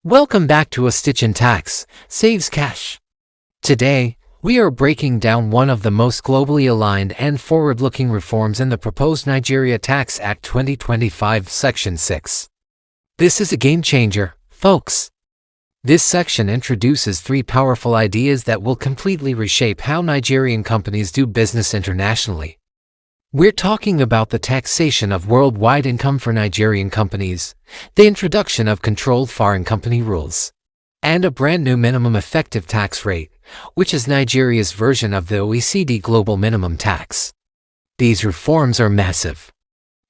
Welcome back to A Stitch in Tax Saves Cash. Today, we are breaking down one of the most globally aligned and forward-looking reforms in the proposed Nigeria Tax Act 2025 Section 6. This is a game changer, folks. This section introduces three powerful ideas that will completely reshape how Nigerian companies do business internationally. We're talking about the taxation of worldwide income for Nigerian companies, the introduction of controlled foreign company rules, and a brand new minimum effective tax rate, which is Nigeria's version of the OECD global minimum tax. These reforms are massive.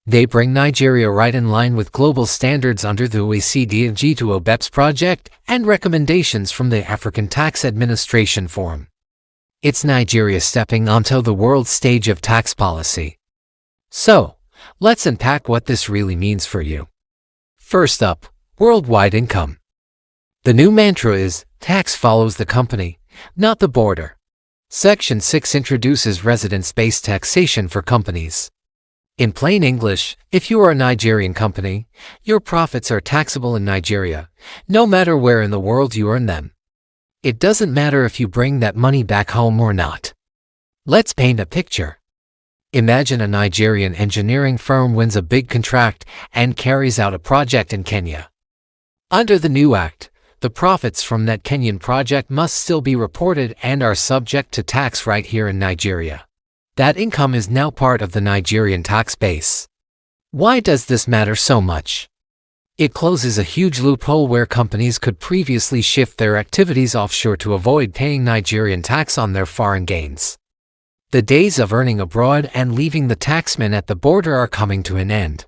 They bring Nigeria right in line with global standards under the OECD and G2O BEPS project and recommendations from the African Tax Administration Forum. It's Nigeria stepping onto the world stage of tax policy. So, let's unpack what this really means for you. First up, worldwide income. The new mantra is, tax follows the company, not the border. Section 6 introduces residence-based taxation for companies. In plain English, if you are a Nigerian company, your profits are taxable in Nigeria, no matter where in the world you earn them. It doesn't matter if you bring that money back home or not. Let's paint a picture. Imagine a Nigerian engineering firm wins a big contract and carries out a project in Kenya. Under the new act, the profits from that Kenyan project must still be reported and are subject to tax right here in Nigeria. That income is now part of the Nigerian tax base. Why does this matter so much? It closes a huge loophole where companies could previously shift their activities offshore to avoid paying Nigerian tax on their foreign gains. The days of earning abroad and leaving the taxman at the border are coming to an end.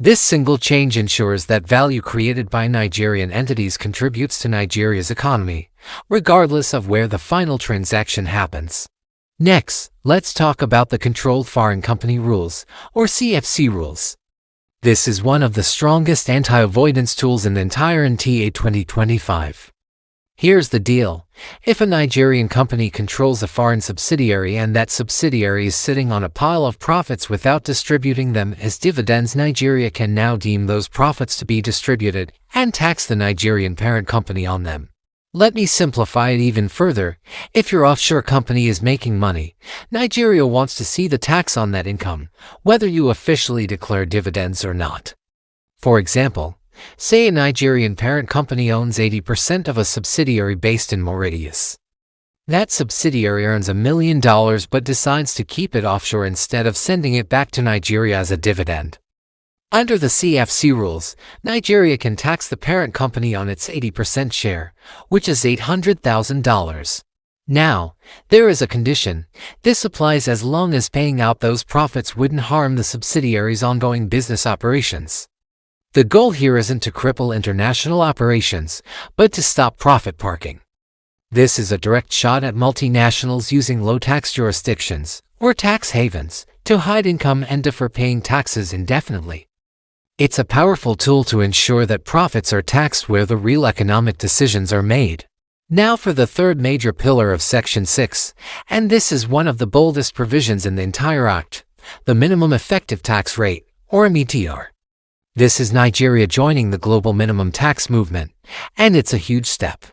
This single change ensures that value created by Nigerian entities contributes to Nigeria's economy, regardless of where the final transaction happens. Next, let's talk about the Controlled Foreign Company Rules, or CFC rules. This is one of the strongest anti-avoidance tools in the entire NTA 2025. Here's the deal. If a Nigerian company controls a foreign subsidiary and that subsidiary is sitting on a pile of profits without distributing them as dividends, Nigeria can now deem those profits to be distributed and tax the Nigerian parent company on them. Let me simplify it even further. If your offshore company is making money, Nigeria wants to see the tax on that income, whether you officially declare dividends or not. For example, say a Nigerian parent company owns 80% of a subsidiary based in Mauritius. That subsidiary earns $1 million but decides to keep it offshore instead of sending it back to Nigeria as a dividend. Under the CFC rules, Nigeria can tax the parent company on its 80% share, which is $800,000. Now, there is a condition. This applies as long as paying out those profits wouldn't harm the subsidiary's ongoing business operations. The goal here isn't to cripple international operations, but to stop profit parking. This is a direct shot at multinationals using low-tax jurisdictions, or tax havens, to hide income and defer paying taxes indefinitely. It's a powerful tool to ensure that profits are taxed where the real economic decisions are made. Now for the third major pillar of Section 6, and this is one of the boldest provisions in the entire Act, the minimum effective tax rate, or METR. This is Nigeria joining the global minimum tax movement, and it's a huge step.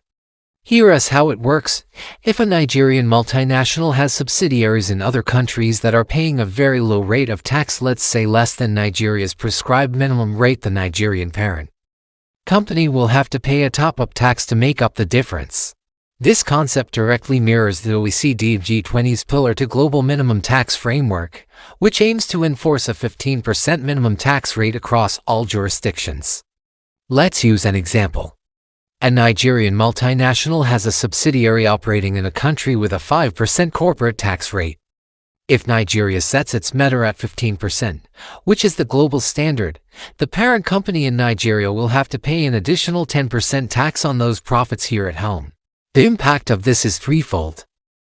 Hear us how it works. If a Nigerian multinational has subsidiaries in other countries that are paying a very low rate of tax, let's say less than Nigeria's prescribed minimum rate, the Nigerian parent company will have to pay a top-up tax to make up the difference. This concept directly mirrors the OECD G20's Pillar to Global Minimum Tax Framework, which aims to enforce a 15% minimum tax rate across all jurisdictions. Let's use an example. A Nigerian multinational has a subsidiary operating in a country with a 5% corporate tax rate. If Nigeria sets its METR at 15%, which is the global standard, the parent company in Nigeria will have to pay an additional 10% tax on those profits here at home. The impact of this is threefold.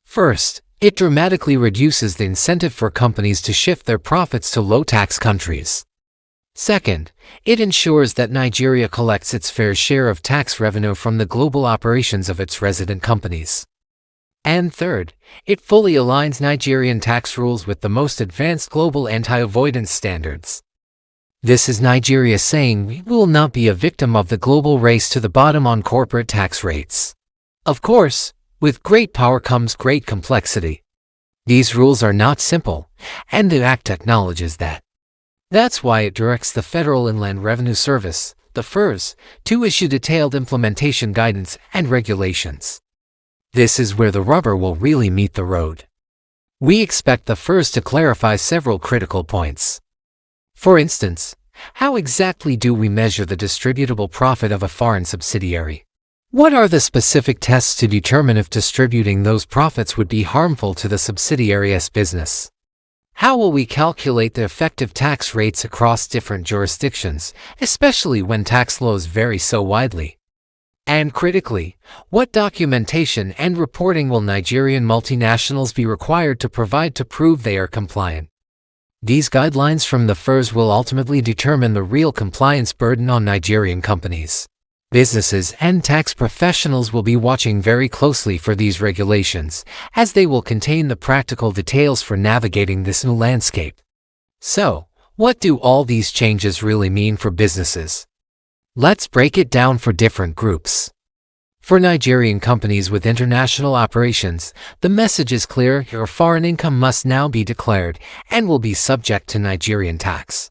First, it dramatically reduces the incentive for companies to shift their profits to low-tax countries. Second, it ensures that Nigeria collects its fair share of tax revenue from the global operations of its resident companies. And third, it fully aligns Nigerian tax rules with the most advanced global anti-avoidance standards. This is Nigeria saying we will not be a victim of the global race to the bottom on corporate tax rates. Of course, with great power comes great complexity. These rules are not simple, and the Act acknowledges that. That's why it directs the Federal Inland Revenue Service, the FIRS, to issue detailed implementation guidance and regulations. This is where the rubber will really meet the road. We expect the FIRS to clarify several critical points. For instance, how exactly do we measure the distributable profit of a foreign subsidiary? What are the specific tests to determine if distributing those profits would be harmful to the subsidiary's business? How will we calculate the effective tax rates across different jurisdictions, especially when tax laws vary so widely? And critically, what documentation and reporting will Nigerian multinationals be required to provide to prove they are compliant? These guidelines from the FIRS will ultimately determine the real compliance burden on Nigerian companies. Businesses and tax professionals will be watching very closely for these regulations, as they will contain the practical details for navigating this new landscape. So, what do all these changes really mean for businesses? Let's break it down for different groups. For Nigerian companies with international operations, the message is clear: your foreign income must now be declared and will be subject to Nigerian tax.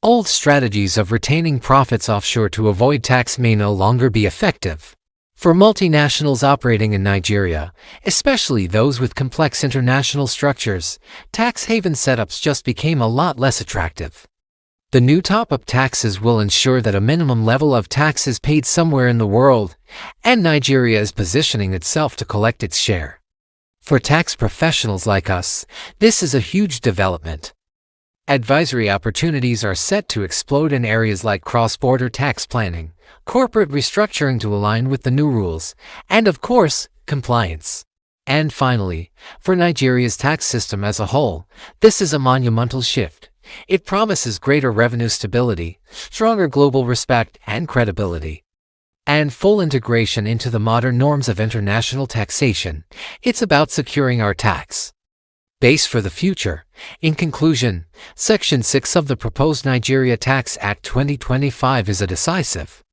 Old strategies of retaining profits offshore to avoid tax may no longer be effective. For multinationals operating in Nigeria, especially those with complex international structures, tax haven setups just became a lot less attractive. The new top-up taxes will ensure that a minimum level of tax is paid somewhere in the world, and Nigeria is positioning itself to collect its share. For tax professionals like us, this is a huge development. Advisory opportunities are set to explode in areas like cross-border tax planning, corporate restructuring to align with the new rules, and of course, compliance. And finally, for Nigeria's tax system as a whole, this is a monumental shift. It promises greater revenue stability, stronger global respect and credibility, and full integration into the modern norms of international taxation. It's about securing our tax base for the future. In conclusion, Section 6 of the proposed Nigeria Tax Act 2025 is a decisive,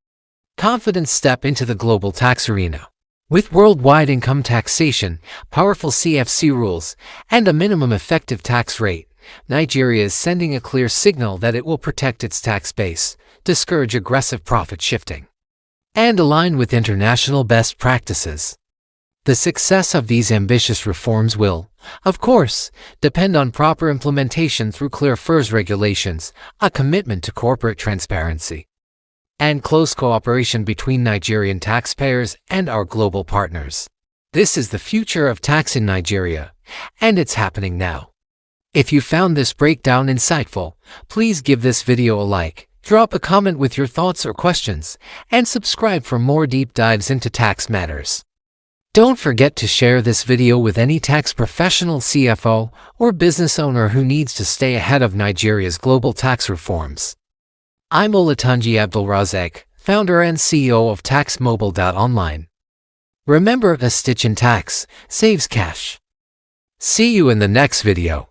confident step into the global tax arena. With worldwide income taxation, powerful CFC rules, and a minimum effective tax rate, Nigeria is sending a clear signal that it will protect its tax base, discourage aggressive profit shifting, and align with international best practices. The success of these ambitious reforms will, of course, depend on proper implementation through clear FIRS regulations, a commitment to corporate transparency, and close cooperation between Nigerian taxpayers and our global partners. This is the future of tax in Nigeria, and it's happening now. If you found this breakdown insightful, please give this video a like, drop a comment with your thoughts or questions, and subscribe for more deep dives into tax matters. Don't forget to share this video with any tax professional, CFO, or business owner who needs to stay ahead of Nigeria's global tax reforms. I'm Olatunji Abdulrazak, founder and CEO of TaxMobile.online. Remember, a stitch in tax saves cash. See you in the next video.